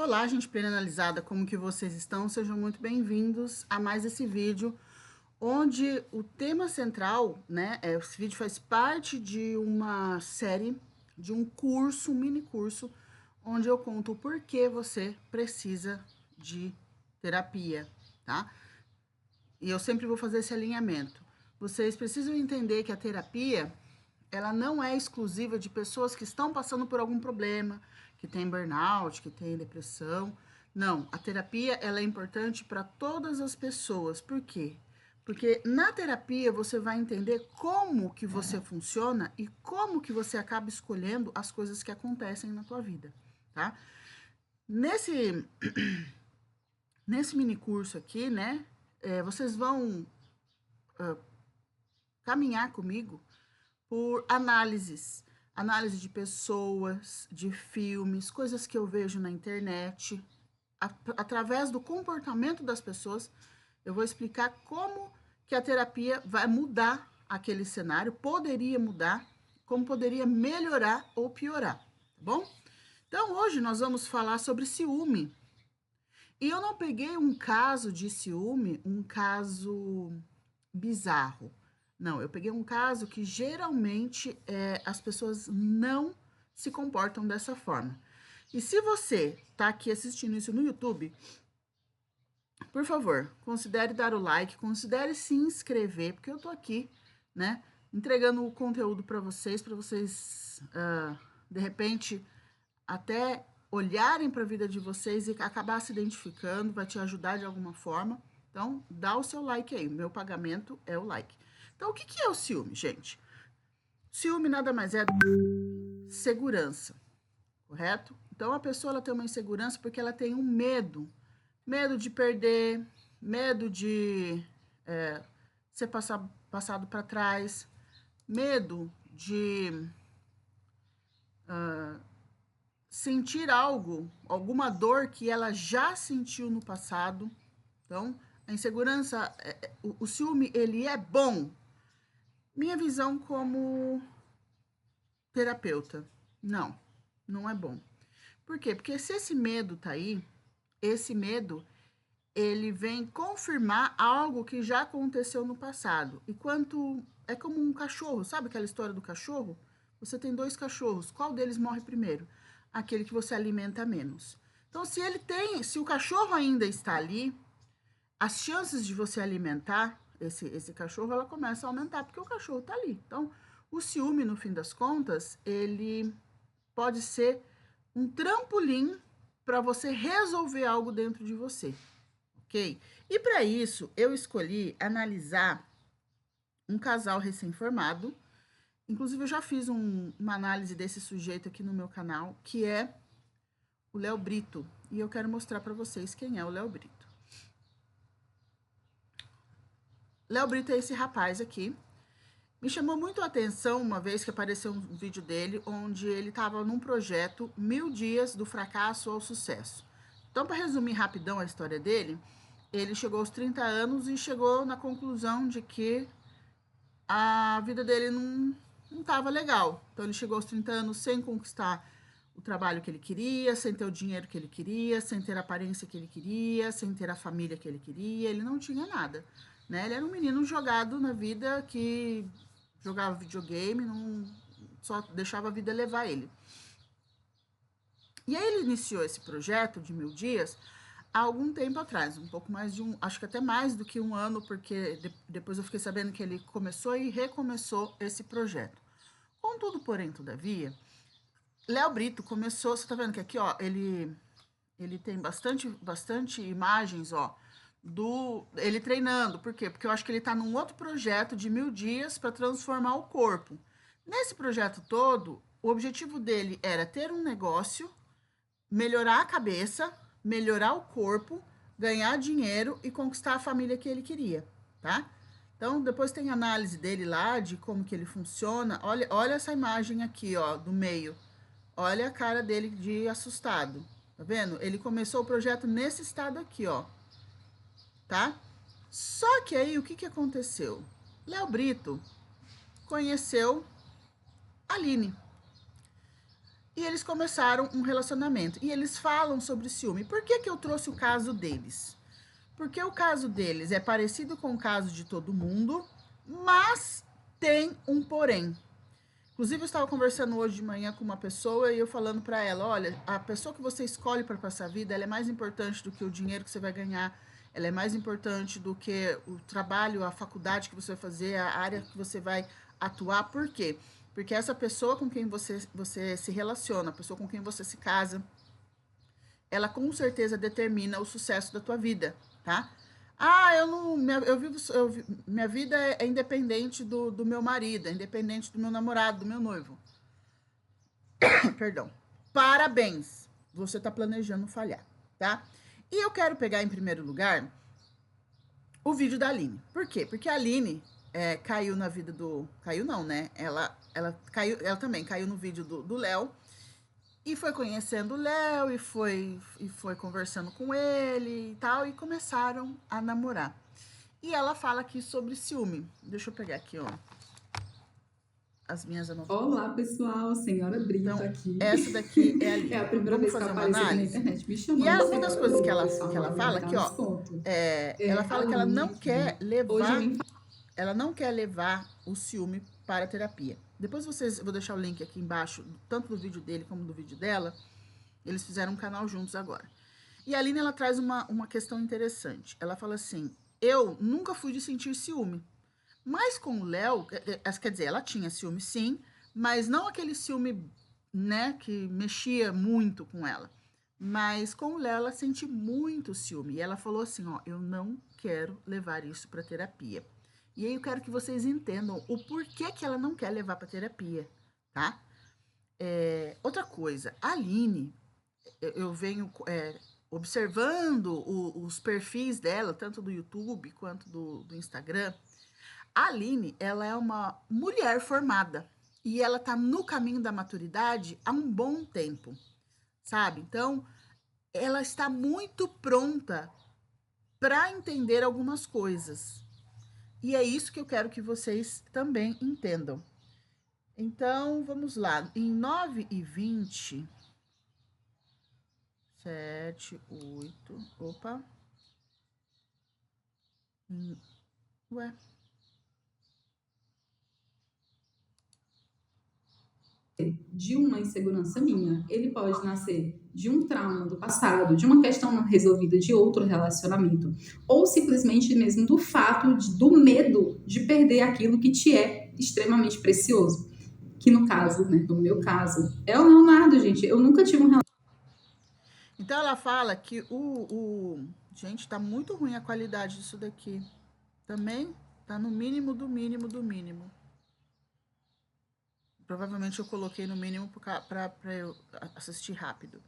Olá, gente plena analisada, como que vocês estão? Sejam muito bem-vindos a mais esse vídeo, onde o tema central, né, esse vídeo faz parte de uma série, de um curso, um mini curso, onde eu conto o porquê você precisa de terapia, tá? E eu sempre vou fazer esse alinhamento. Vocês precisam entender que a terapia, ela não é exclusiva de pessoas que estão passando por algum problema, que tem burnout, que tem depressão. Não, a terapia ela é importante para todas as pessoas. Por quê? Porque na terapia você vai entender como que você funciona e como que você acaba escolhendo as coisas que acontecem na tua vida, tá? Nesse nesse mini curso aqui, né, vocês vão caminhar comigo por análises. Análise de pessoas, de filmes, coisas que eu vejo na internet. Através do comportamento das pessoas, eu vou explicar como que a terapia vai mudar aquele cenário, poderia mudar, como poderia melhorar ou piorar, tá bom? Então, hoje nós vamos falar sobre ciúme. E eu não peguei um caso de ciúme, um caso bizarro. Não, eu peguei um caso que geralmente as pessoas não se comportam dessa forma. E se você está aqui assistindo isso no YouTube, por favor, considere dar o like, considere se inscrever, porque eu tô aqui, né, entregando o conteúdo para vocês, de repente, até olharem para a vida de vocês e acabar se identificando, vai te ajudar de alguma forma. Então, dá o seu like aí, o meu pagamento é o like. Então, o que que é o ciúme, gente? Ciúme nada mais é do que segurança, correto? Então, a pessoa ela tem uma insegurança porque ela tem um medo. Medo de perder, medo de ser passado para trás, medo de sentir algo, alguma dor que ela já sentiu no passado. Então, a insegurança, o ciúme, ele é bom. Minha visão como terapeuta, não, não é bom. Por quê? Porque se esse medo tá aí, esse medo, ele vem confirmar algo que já aconteceu no passado. E quanto é como um cachorro, sabe aquela história do cachorro? Você tem dois cachorros, qual deles morre primeiro? Aquele que você alimenta menos. Então, se o cachorro ainda está ali, as chances de você alimentar esse cachorro, ela começa a aumentar, porque o cachorro está ali. Então, o ciúme, no fim das contas, ele pode ser um trampolim para você resolver algo dentro de você, ok? E para isso, eu escolhi analisar um casal recém-formado. Inclusive, eu já fiz uma análise desse sujeito aqui no meu canal, que é o Léo Brito. E eu quero mostrar para vocês quem é o Léo Brito. Léo Brito é esse rapaz aqui. Me chamou muito a atenção uma vez que apareceu um vídeo dele, onde ele estava num projeto 1000 dias do fracasso ao sucesso. Então, para resumir rapidão a história dele, ele chegou aos 30 anos e chegou na conclusão de que a vida dele não estava legal. Então, ele chegou aos 30 anos sem conquistar o trabalho que ele queria, sem ter o dinheiro que ele queria, sem ter a aparência que ele queria, sem ter a família que ele queria. Ele não tinha nada, né? Ele era um menino jogado na vida, que jogava videogame, não só deixava a vida levar ele. E aí ele iniciou esse projeto de 1000 dias há algum tempo atrás, um pouco mais de acho que até mais do que um ano, porque depois eu fiquei sabendo que ele começou e recomeçou esse projeto. Contudo, porém, todavia, Léo Brito começou, você tá vendo que aqui, ó, ele tem bastante imagens, ó, ele treinando. Por quê? Porque eu acho que ele tá num outro projeto de 1000 dias para transformar o corpo. Nesse projeto todo, o objetivo dele era ter um negócio, melhorar a cabeça, melhorar o corpo, ganhar dinheiro e conquistar a família que ele queria, tá? Então, depois tem análise dele lá, de como que ele funciona. Olha essa imagem aqui, ó, do meio. Olha a cara dele de assustado. Tá vendo? Ele começou o projeto nesse estado aqui, ó. Tá? Só que aí, o que que aconteceu? Léo Brito conheceu a Aline. E eles começaram um relacionamento. E eles falam sobre ciúme. Por que eu trouxe o caso deles? Porque o caso deles é parecido com o caso de todo mundo, mas tem um porém. Inclusive, eu estava conversando hoje de manhã com uma pessoa e eu falando para ela, olha, a pessoa que você escolhe para passar a vida, ela é mais importante do que o dinheiro que você vai ganhar, ela é mais importante do que o trabalho, a faculdade que você vai fazer, a área que você vai atuar. Por quê? Porque essa pessoa com quem você se relaciona, a pessoa com quem você se casa, ela com certeza determina o sucesso da tua vida, tá? Ah, eu não. Minha vida é independente do meu marido, é independente do meu namorado, do meu noivo. Perdão. Parabéns. Você está planejando falhar, tá? E eu quero pegar em primeiro lugar o vídeo da Aline. Por quê? Porque a Aline caiu na vida do. Caiu não, né? Ela também caiu no vídeo do Léo. E foi conhecendo o Léo e foi conversando com ele e tal, e começaram a namorar. E ela fala aqui sobre ciúme. Deixa eu pegar aqui, ó, as minhas anotações. Olá, pessoal, senhora Brito Então, aqui. essa daqui é a É a Aline. primeira Vamos vez que eu fazer uma apareço aqui na análise? internet me E chamando de uma das senhora coisas que Brito, ela, pessoal, que vou ela fala aproveitar aqui, nos ó, pontos. ela fala que ela Aline não aqui, quer hoje eu levar, vim ela não quer levar o ciúme para a terapia. Depois eu vou deixar o link aqui embaixo, tanto do vídeo dele como do vídeo dela. Eles fizeram um canal juntos agora. E a Aline, ela traz uma questão interessante. Ela fala assim, eu nunca fui de sentir ciúme. Mas com o Léo, quer dizer, ela tinha ciúme sim, mas não aquele ciúme, né, que mexia muito com ela. Mas com o Léo, ela sente muito ciúme. E ela falou assim, ó, eu não quero levar isso para terapia. E aí eu quero que vocês entendam o porquê que ela não quer levar para terapia, tá? Outra coisa, a Aline, eu venho observando os perfis dela, tanto do YouTube quanto do Instagram. A Aline, ela é uma mulher formada e ela tá no caminho da maturidade há um bom tempo, sabe? Então, ela está muito pronta para entender algumas coisas. E é isso que eu quero que vocês também entendam. Então, vamos lá. Em 9h20, 7, 8, opa. Ué, de uma insegurança minha, ele pode nascer de um trauma do passado, de uma questão não resolvida de outro relacionamento, ou simplesmente mesmo do fato do medo de perder aquilo que te é extremamente precioso. Que no caso, né, no meu caso, é o Leonardo, gente. Eu nunca tive um relacionamento. então ela fala que gente, tá muito ruim a qualidade disso daqui. Também tá no mínimo do mínimo do mínimo. Provavelmente eu coloquei no mínimo para eu assistir rápido.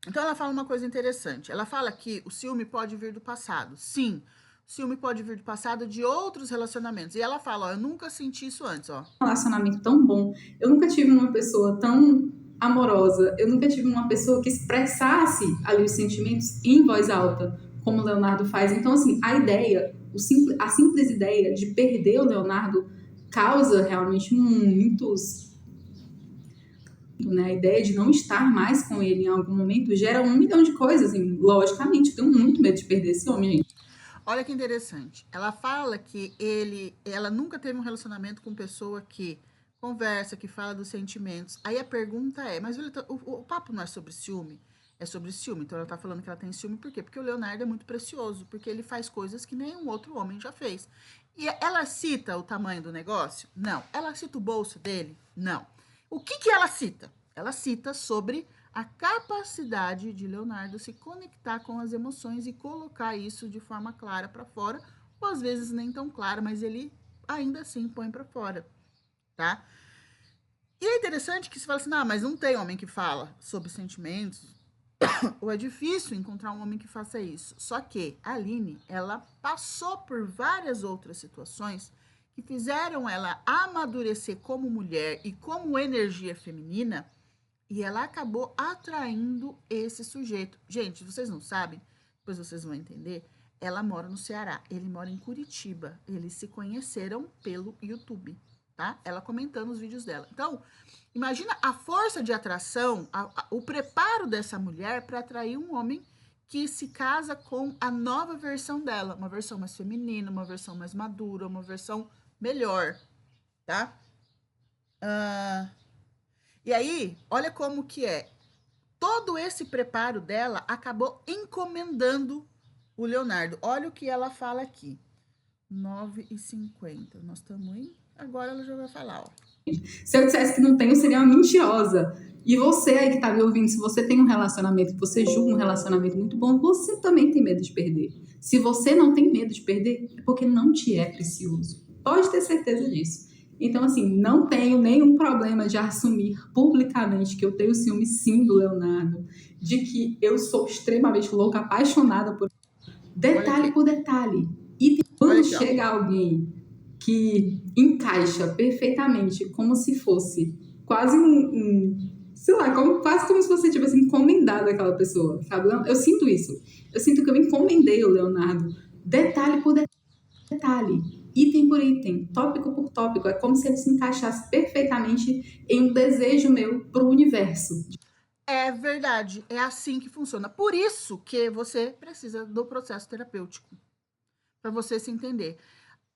Então ela fala uma coisa interessante. Ela fala que o ciúme pode vir do passado. Sim, o ciúme pode vir do passado de outros relacionamentos. E ela fala, ó, eu nunca senti isso antes, ó. Relacionamento tão bom. Eu nunca tive uma pessoa tão amorosa. Eu nunca tive uma pessoa que expressasse ali os sentimentos em voz alta, como o Leonardo faz. Então, assim, a simples ideia de perder o Leonardo causa realmente muitos. Né? A ideia de não estar mais com ele em algum momento gera 1 milhão de coisas. E, logicamente, eu tenho muito medo de perder esse homem, gente. Olha que interessante. Ela fala que ela nunca teve um relacionamento com pessoa que conversa, que fala dos sentimentos. Aí a pergunta é, mas o papo não é sobre ciúme? É sobre ciúme. Então ela tá falando que ela tem ciúme por quê? Porque o Leonardo é muito precioso, porque ele faz coisas que nenhum outro homem já fez. E ela cita o tamanho do negócio? Não. Ela cita o bolso dele? Não. O que ela cita? Ela cita sobre a capacidade de Leonardo se conectar com as emoções e colocar isso de forma clara para fora, ou às vezes nem tão clara, mas ele ainda assim põe para fora, tá? E é interessante que se fala assim, ah, mas não tem homem que fala sobre sentimentos, ou é difícil encontrar um homem que faça isso. Só que a Aline, ela passou por várias outras situações que fizeram ela amadurecer como mulher e como energia feminina, e ela acabou atraindo esse sujeito. Gente, vocês não sabem, depois vocês vão entender. Ela mora no Ceará, ele mora em Curitiba. Eles se conheceram pelo YouTube. tá? Ela comentando os vídeos dela. Então, imagina a força de atração, o preparo dessa mulher para atrair um homem que se casa com a nova versão dela, uma versão mais feminina, uma versão mais madura, uma versão melhor, tá? E aí, olha como que é. Todo esse preparo dela acabou encomendando o Leonardo. Olha o que ela fala aqui. 9h50. Nós estamos em... Agora ela já vai falar, ó. Se eu dissesse que não tenho, eu seria uma mentirosa. E você aí que tá me ouvindo, se você tem um relacionamento, que você julga um relacionamento muito bom, você também tem medo de perder. Se você não tem medo de perder, é porque não te é precioso. Pode ter certeza disso. Então, assim, não tenho nenhum problema de assumir publicamente que eu tenho ciúme sim do Leonardo, de que eu sou extremamente louca, apaixonada por detalhe por detalhe. E quando chega alguém que encaixa perfeitamente, como se fosse quase sei lá, quase como se você tivesse encomendado aquela pessoa, sabe? Eu sinto isso. Eu sinto que eu encomendei o Leonardo, detalhe por detalhe, item por item, tópico por tópico. É como se ele se encaixasse perfeitamente em um desejo meu para o universo. É verdade, é assim que funciona. Por isso que você precisa do processo terapêutico, para você se entender.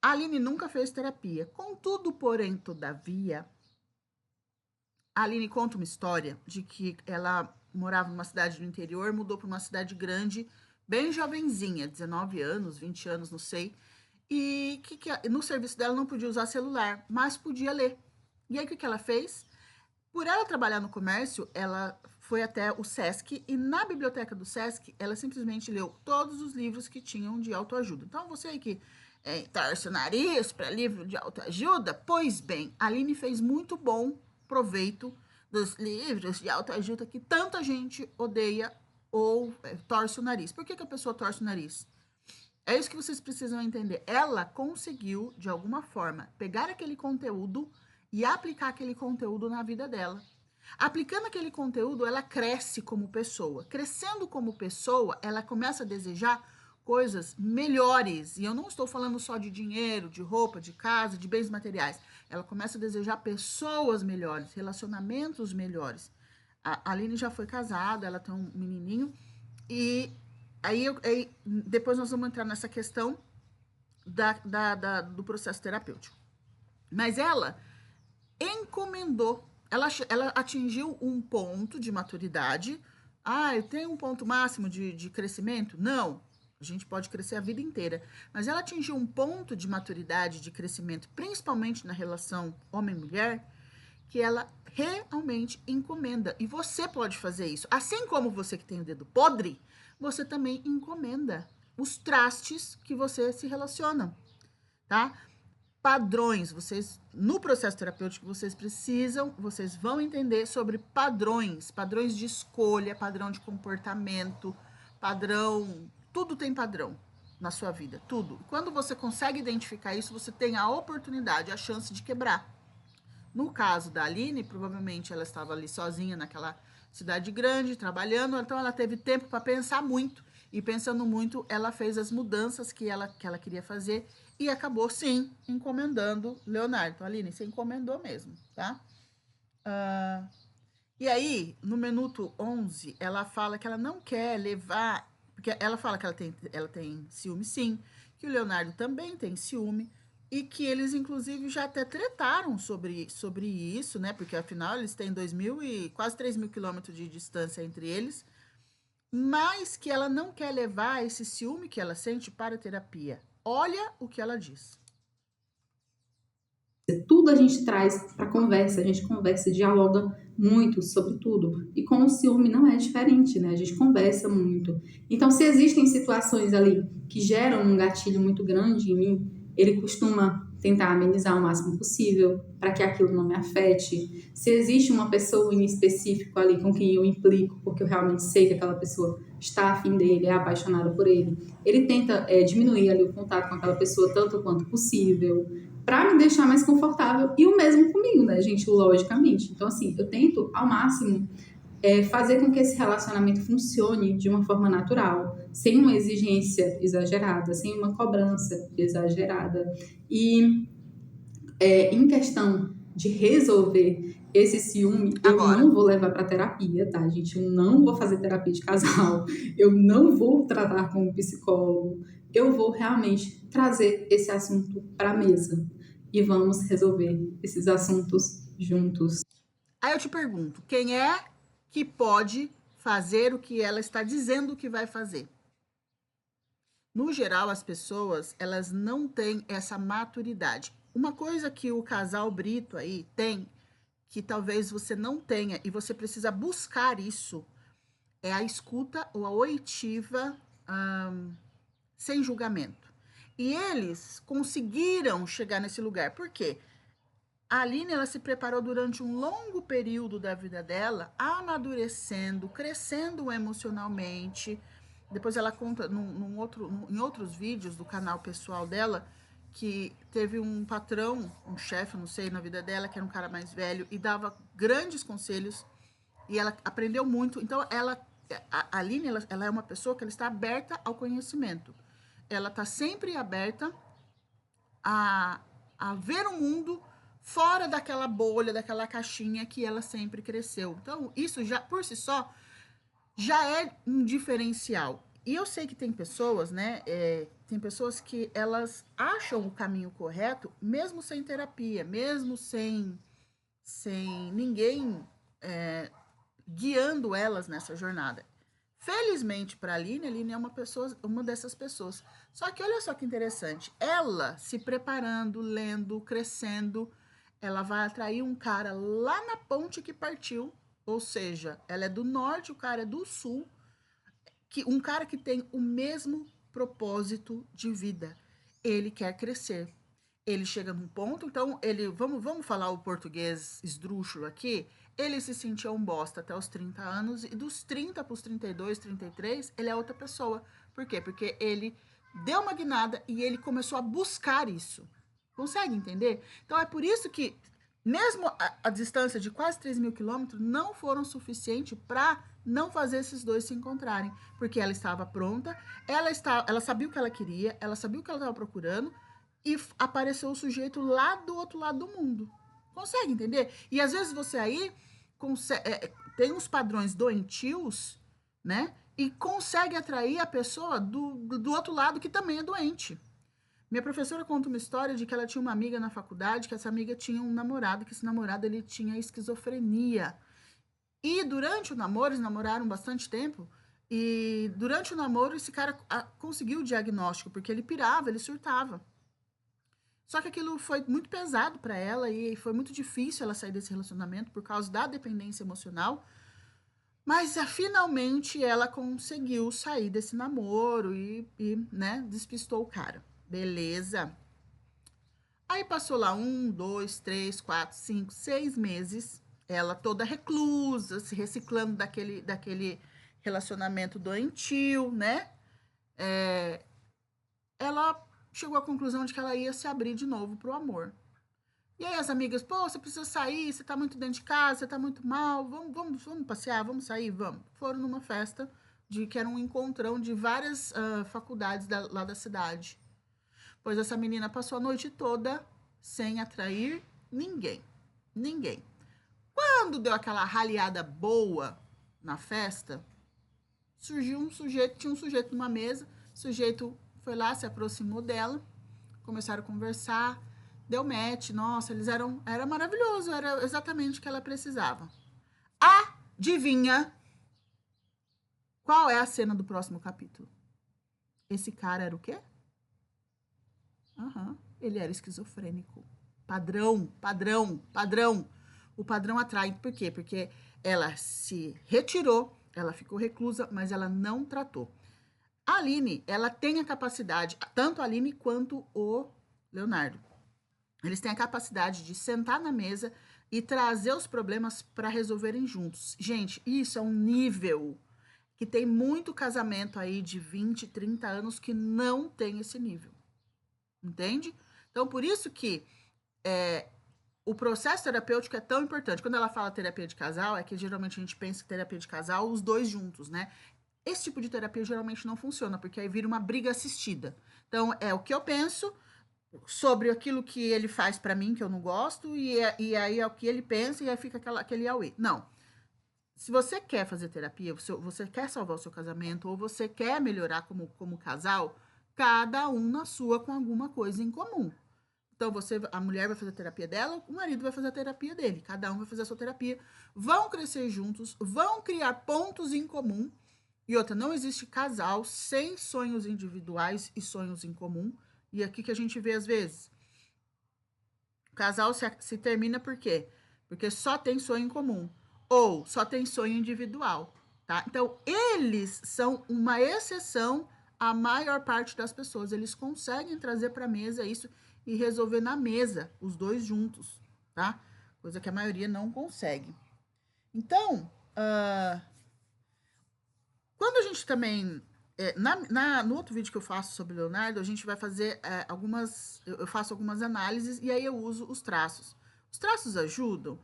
A Aline nunca fez terapia. Contudo, porém, todavia, a Aline conta uma história de que ela morava numa cidade do interior, mudou para uma cidade grande, bem jovenzinha, 19 anos, 20 anos, não sei, e no serviço dela não podia usar celular, mas podia ler. E aí, o que ela fez? Por ela trabalhar no comércio, ela foi até o Sesc e na biblioteca do Sesc, ela simplesmente leu todos os livros que tinham de autoajuda. Então, você aí que torce o nariz para livro de autoajuda, pois bem, a Aline fez muito bom proveito dos livros de autoajuda que tanta gente odeia ou torce o nariz. Por que a pessoa torce o nariz? É isso que vocês precisam entender. Ela conseguiu, de alguma forma, pegar aquele conteúdo e aplicar aquele conteúdo na vida dela. Aplicando aquele conteúdo, ela cresce como pessoa. Crescendo como pessoa, ela começa a desejar coisas melhores. E eu não estou falando só de dinheiro, de roupa, de casa, de bens materiais. Ela começa a desejar pessoas melhores, relacionamentos melhores. A Aline já foi casada, ela tem um menininho. E aí depois nós vamos entrar nessa questão do processo terapêutico. Mas ela encomendou, ela atingiu um ponto de maturidade. Eu tenho um ponto máximo de crescimento? Não, a gente pode crescer a vida inteira. Mas ela atingiu um ponto de maturidade, de crescimento, principalmente na relação homem-mulher, que ela realmente encomenda. E você pode fazer isso. Assim como você que tem o dedo podre, você também encomenda os trastes que você se relaciona, tá? Padrões, no processo terapêutico, vocês vão entender sobre padrões de escolha, padrão de comportamento, tudo tem padrão na sua vida, tudo. Quando você consegue identificar isso, você tem a oportunidade, a chance de quebrar. No caso da Aline, provavelmente ela estava ali sozinha naquela cidade grande, trabalhando, então ela teve tempo para pensar muito. E pensando muito, ela fez as mudanças que ela queria fazer e acabou, sim, encomendando Leonardo. Então, Aline, você encomendou mesmo, tá? E aí, no minuto 11, ela fala que ela não quer levar... Porque ela fala que ela tem ciúme, sim, que o Leonardo também tem ciúme, e que eles, inclusive, já até tretaram sobre isso, né? Porque, afinal, eles têm 2.000 e quase 3.000 quilômetros de distância entre eles, mas que ela não quer levar esse ciúme que ela sente para a terapia. Olha o que ela diz. Tudo a gente traz para conversa, a gente conversa, dialoga muito sobre tudo. E com o ciúme não é diferente, né? A gente conversa muito. Então, se existem situações ali que geram um gatilho muito grande em mim, ele costuma tentar amenizar o máximo possível para que aquilo não me afete. Se existe uma pessoa em específico ali com quem eu implico, porque eu realmente sei que aquela pessoa está afim dele, é apaixonada por ele, ele tenta diminuir ali o contato com aquela pessoa tanto quanto possível, para me deixar mais confortável. E o mesmo comigo, né, gente? Logicamente. Então, assim, eu tento ao máximo fazer com que esse relacionamento funcione de uma forma natural, sem uma exigência exagerada, sem uma cobrança exagerada. E Em questão de resolver esse ciúme, eu Agora, não vou levar para terapia, tá, gente? Eu não vou fazer terapia de casal, eu não vou tratar com um psicólogo, eu vou realmente trazer esse assunto para a mesa e vamos resolver esses assuntos juntos. aí eu te pergunto, quem é que pode fazer o que ela está dizendo que vai fazer? No geral, as pessoas, elas não têm essa maturidade. Uma coisa que o casal Brito aí tem, que talvez você não tenha, e você precisa buscar isso, é a escuta ou a oitiva sem julgamento. E eles conseguiram chegar nesse lugar. Por quê? A Aline, ela se preparou durante um longo período da vida dela, amadurecendo, crescendo emocionalmente. Depois ela conta em outros vídeos do canal pessoal dela que teve um patrão, um chefe, não sei, na vida dela, que era um cara mais velho e dava grandes conselhos e ela aprendeu muito. Então, a Aline, ela é uma pessoa que ela está aberta ao conhecimento. Ela está sempre aberta a, a ver o mundo fora daquela bolha, daquela caixinha que ela sempre cresceu. Então, isso já, por si só, já é um diferencial. E eu sei que tem pessoas, né? Tem pessoas que elas acham o caminho correto, mesmo sem terapia, mesmo sem ninguém guiando elas nessa jornada. Felizmente para a Aline é uma dessas pessoas. Só que olha só que interessante, ela se preparando, lendo, crescendo, ela vai atrair um cara lá na ponte que partiu, ou seja, ela é do norte, o cara é do sul, que um cara que tem o mesmo propósito de vida. Ele quer crescer. Ele chega num ponto, então vamos falar o português esdrúxulo aqui, ele se sentia um bosta até os 30 anos, e dos 30 para os 32, 33, ele é outra pessoa. Por quê? Porque ele deu uma guinada e ele começou a buscar isso. Consegue entender? Então é por isso que, mesmo a distância de quase 3 mil quilômetros, não foram suficientes para não fazer esses dois se encontrarem. Porque ela estava pronta, ela sabia o que ela queria, ela sabia o que ela estava procurando, e apareceu o sujeito lá do outro lado do mundo. Consegue entender? E às vezes você aí tem uns padrões doentios, né? E consegue atrair a pessoa do outro lado que também é doente. Minha professora conta uma história de que ela tinha uma amiga na faculdade, que essa amiga tinha um namorado, que esse namorado ele tinha esquizofrenia. E durante o namoro, eles namoraram bastante tempo, e durante o namoro esse cara conseguiu o diagnóstico, porque ele pirava, ele surtava. Só que aquilo foi muito pesado para ela e foi muito difícil ela sair desse relacionamento por causa da dependência emocional. Mas finalmente ela conseguiu sair desse namoro né, despistou o cara. Beleza. Aí passou lá 1, 2, 3, 4, 5, 6 meses. Ela toda reclusa, se reciclando daquele relacionamento doentio, né? Ela chegou à conclusão de que ela ia se abrir de novo pro amor. E aí as amigas, pô, você precisa sair, você tá muito dentro de casa, você tá muito mal, vamos passear, vamos sair, vamos. Foram numa festa que era um encontrão de várias faculdades lá da cidade. Pois essa menina passou a noite toda sem atrair ninguém. Ninguém. Quando deu aquela raleada boa na festa, surgiu tinha um sujeito numa mesa, o sujeito foi lá, se aproximou dela, começaram a conversar, deu match, nossa, era maravilhoso, era exatamente o que ela precisava. Adivinha qual é a cena do próximo capítulo? Esse cara era o quê? Ele era esquizofrênico. Padrão, padrão, padrão. O padrão atrai, por quê? Porque ela se retirou, ela ficou reclusa, mas ela não tratou. A Aline, ela tem a capacidade, tanto a Aline quanto o Leonardo, eles têm a capacidade de sentar na mesa e trazer os problemas para resolverem juntos. Gente, isso é um nível que tem muito casamento aí de 20, 30 anos que não tem esse nível. Entende? Então, por isso que o processo terapêutico é tão importante. Quando ela fala terapia de casal, é que geralmente a gente pensa em terapia de casal, os dois juntos, né? Esse tipo de terapia geralmente não funciona, porque aí vira uma briga assistida. Então, é o que eu penso, sobre aquilo que ele faz para mim, que eu não gosto, e aí é o que ele pensa, e aí fica aquele auê. Não. Se você quer fazer terapia, você quer salvar o seu casamento, ou você quer melhorar como casal, cada um na sua com alguma coisa em comum. Então, a mulher vai fazer a terapia dela, o marido vai fazer a terapia dele. Cada um vai fazer a sua terapia. Vão crescer juntos, vão criar pontos em comum. E outra, não existe casal sem sonhos individuais e sonhos em comum. E aqui que a gente vê às vezes. O casal se termina por quê? Porque só tem sonho em comum. Ou só tem sonho individual. Tá? Então, eles são uma exceção à maior parte das pessoas. Eles conseguem trazer para a mesa isso e resolver na mesa, os dois juntos. Tá? Coisa que a maioria não consegue. Então, quando a gente também. No outro vídeo que eu faço sobre Leonardo, a gente vai fazer algumas. Eu faço algumas análises e aí eu uso os traços. Os traços ajudam?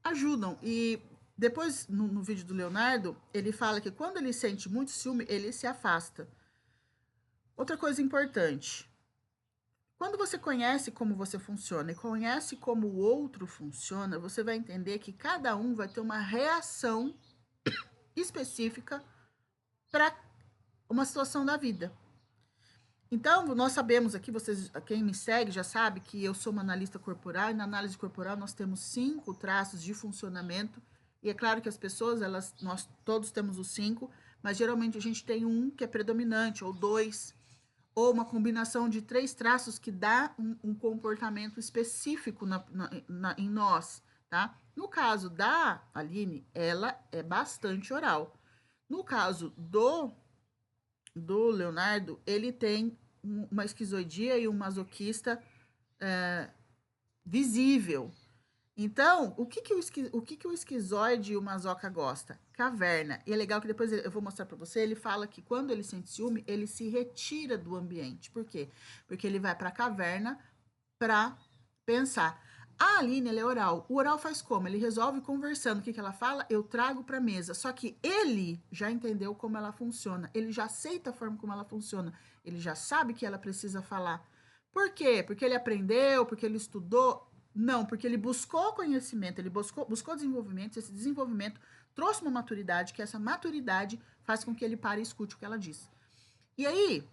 Ajudam. E depois, no vídeo do Leonardo, ele fala que quando ele sente muito ciúme, ele se afasta. Outra coisa importante. Quando você conhece como você funciona e conhece como o outro funciona, você vai entender que cada um vai ter uma reação específica para uma situação da vida. Então, nós sabemos aqui, quem me segue já sabe que eu sou uma analista corporal, e na análise corporal nós temos 5 traços de funcionamento, e é claro que as pessoas, nós todos temos os 5, mas geralmente a gente tem um que é predominante, ou 2, ou uma combinação de 3 traços que dá um comportamento específico em nós, tá? No caso da Aline, ela é bastante oral. No caso do Leonardo, ele tem uma esquizoidia e um masoquista visível. Então, o que o esquizoide e o masoca gosta? Caverna. E é legal que depois eu vou mostrar para você, ele fala que quando ele sente ciúme, ele se retira do ambiente. Por quê? Porque ele vai para a caverna para pensar. A Aline, ela é oral. O oral faz como? Ele resolve conversando. O que ela fala? Eu trago para a mesa. Só que ele já entendeu como ela funciona. Ele já aceita a forma como ela funciona. Ele já sabe que ela precisa falar. Por quê? Porque ele aprendeu, porque ele estudou? Não, porque ele buscou conhecimento, ele buscou desenvolvimento. Esse desenvolvimento trouxe uma maturidade, que essa maturidade faz com que ele pare e escute o que ela diz. E aí,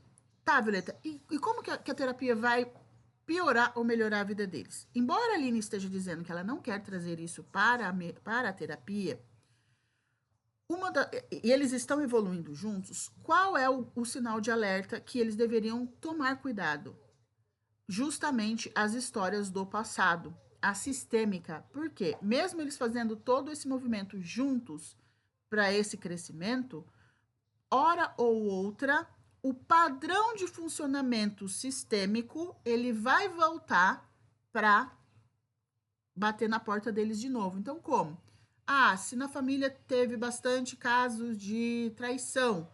tá, Violeta, e como que a terapia vai piorar ou melhorar a vida deles? Embora a Aline esteja dizendo que ela não quer trazer isso para a terapia, e eles estão evoluindo juntos, qual é o sinal de alerta que eles deveriam tomar cuidado? Justamente as histórias do passado, a sistêmica. Por quê? Mesmo eles fazendo todo esse movimento juntos para esse crescimento, hora ou outra, o padrão de funcionamento sistêmico, ele vai voltar para bater na porta deles de novo. Então, como? Ah, se na família teve bastante casos de traição,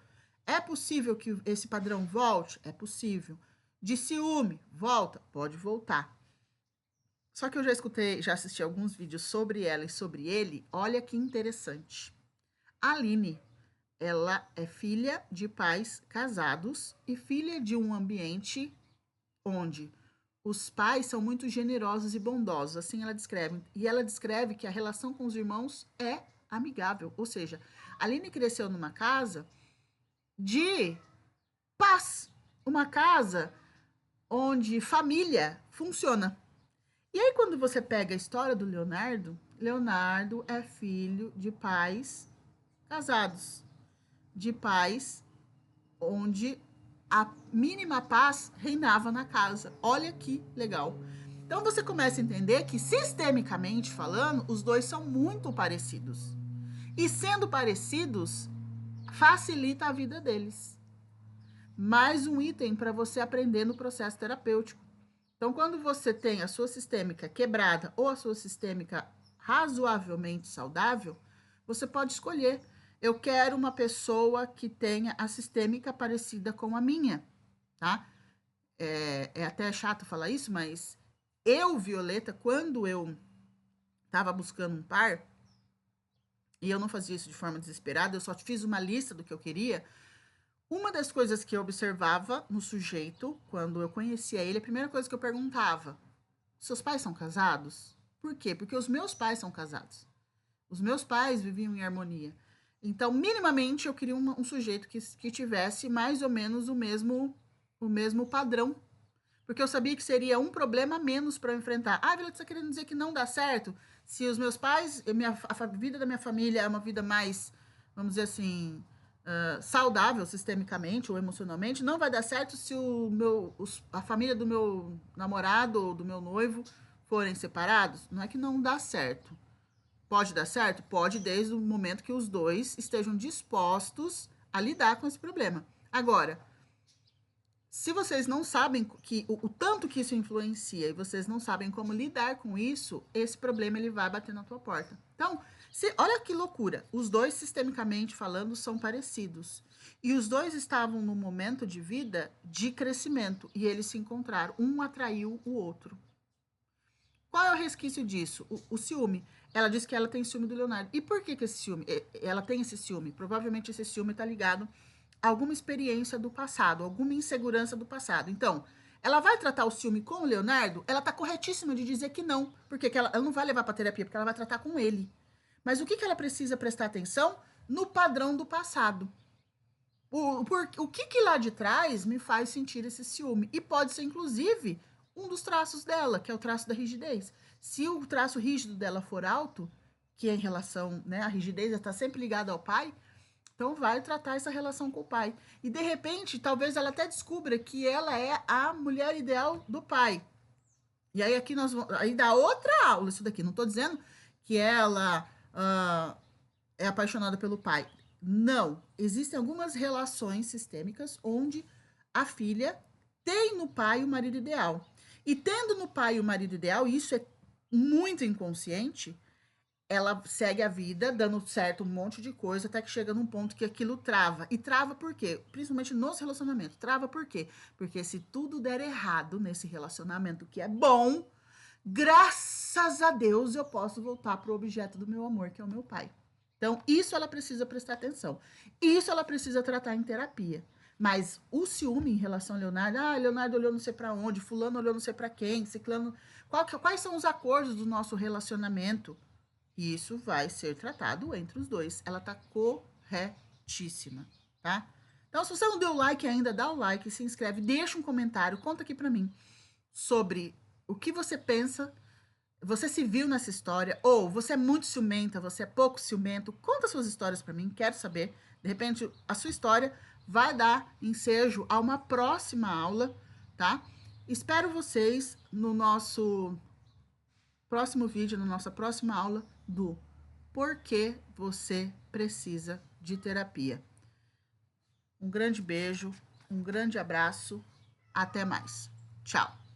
é possível que esse padrão volte? É possível. De ciúme, volta? Pode voltar. Só que eu já assisti alguns vídeos sobre ela e sobre ele. Olha que interessante. A Aline, ela é filha de pais casados e filha de um ambiente onde os pais são muito generosos e bondosos, assim ela descreve. E ela descreve que a relação com os irmãos é amigável. Ou seja, a Aline cresceu numa casa de paz. Uma casa onde família funciona. E aí, quando você pega a história do Leonardo, Leonardo é filho de pais casados, de pais onde a mínima paz reinava na casa. Olha que legal. Então você começa a entender que, sistemicamente falando, os dois são muito parecidos. E sendo parecidos, facilita a vida deles. Mais um item para você aprender no processo terapêutico. Então, quando você tem a sua sistêmica quebrada ou a sua sistêmica razoavelmente saudável, você pode escolher. Eu quero uma pessoa que tenha a sistêmica parecida com a minha, tá? É até chato falar isso, mas eu, Violeta, quando eu estava buscando um par, e eu não fazia isso de forma desesperada, eu só fiz uma lista do que eu queria, Uma das coisas que eu observava no sujeito, quando eu conhecia ele, a primeira coisa que eu perguntava: seus pais são casados? Por quê? Porque os meus pais são casados. Os meus pais viviam em harmonia. Então, minimamente, eu queria um sujeito que tivesse mais ou menos o mesmo padrão. Porque eu sabia que seria um problema a menos para eu enfrentar. Ah, Vila, você está querendo dizer que não dá certo? Se os meus pais, a vida da minha família é uma vida mais, vamos dizer assim, saudável sistemicamente ou emocionalmente, não vai dar certo se a família do meu namorado ou do meu noivo forem separados? Não é que não dá certo. Pode dar certo? Pode, desde o momento que os dois estejam dispostos a lidar com esse problema. Agora, se vocês não sabem o tanto que isso influencia e vocês não sabem como lidar com isso, esse problema ele vai bater na tua porta. Então, olha que loucura. Os dois, sistemicamente falando, são parecidos. E os dois estavam num momento de vida de crescimento. E eles se encontraram. Um atraiu o outro. Qual é o resquício disso? O ciúme. Ela diz que ela tem ciúme do Leonardo. E por que esse ciúme? Ela tem esse ciúme. Provavelmente esse ciúme está ligado a alguma experiência do passado, alguma insegurança do passado. Então, ela vai tratar o ciúme com o Leonardo? Ela está corretíssima de dizer que não. Porque ela não vai levar para terapia, porque ela vai tratar com ele. Mas o que ela precisa prestar atenção? No padrão do passado. O que lá de trás me faz sentir esse ciúme? E pode ser, inclusive, um dos traços dela, que é o traço da rigidez. Se o traço rígido dela for alto, que é em relação, né, a rigidez está sempre ligada ao pai, então vai tratar essa relação com o pai. E de repente, talvez ela até descubra que ela é a mulher ideal do pai. E aí aqui aí dá outra aula isso daqui. Não estou dizendo que ela é apaixonada pelo pai. Não. Existem algumas relações sistêmicas onde a filha tem no pai o marido ideal. E tendo no pai o marido ideal, isso é muito inconsciente, ela segue a vida dando certo um monte de coisa até que chega num ponto que aquilo trava. E trava por quê? Principalmente nos relacionamentos. Trava por quê? Porque se tudo der errado nesse relacionamento que é bom, graças a Deus eu posso voltar para o objeto do meu amor, que é o meu pai. Então, isso ela precisa prestar atenção. Isso ela precisa tratar em terapia. Mas o ciúme em relação a Leonardo, Leonardo olhou não sei para onde, fulano olhou não sei para quem, ciclano, quais são os acordos do nosso relacionamento? E isso vai ser tratado entre os dois. Ela tá corretíssima, tá? Então, se você não deu like ainda, dá o like, se inscreve, deixa um comentário, conta aqui para mim sobre o que você pensa. Você se viu nessa história? Ou você é muito ciumenta, você é pouco ciumento? Conta suas histórias para mim, quero saber. De repente, a sua história vai dar ensejo a uma próxima aula, tá? Espero vocês no nosso próximo vídeo, na nossa próxima aula do porquê você precisa de terapia. Um grande beijo, um grande abraço, até mais. Tchau!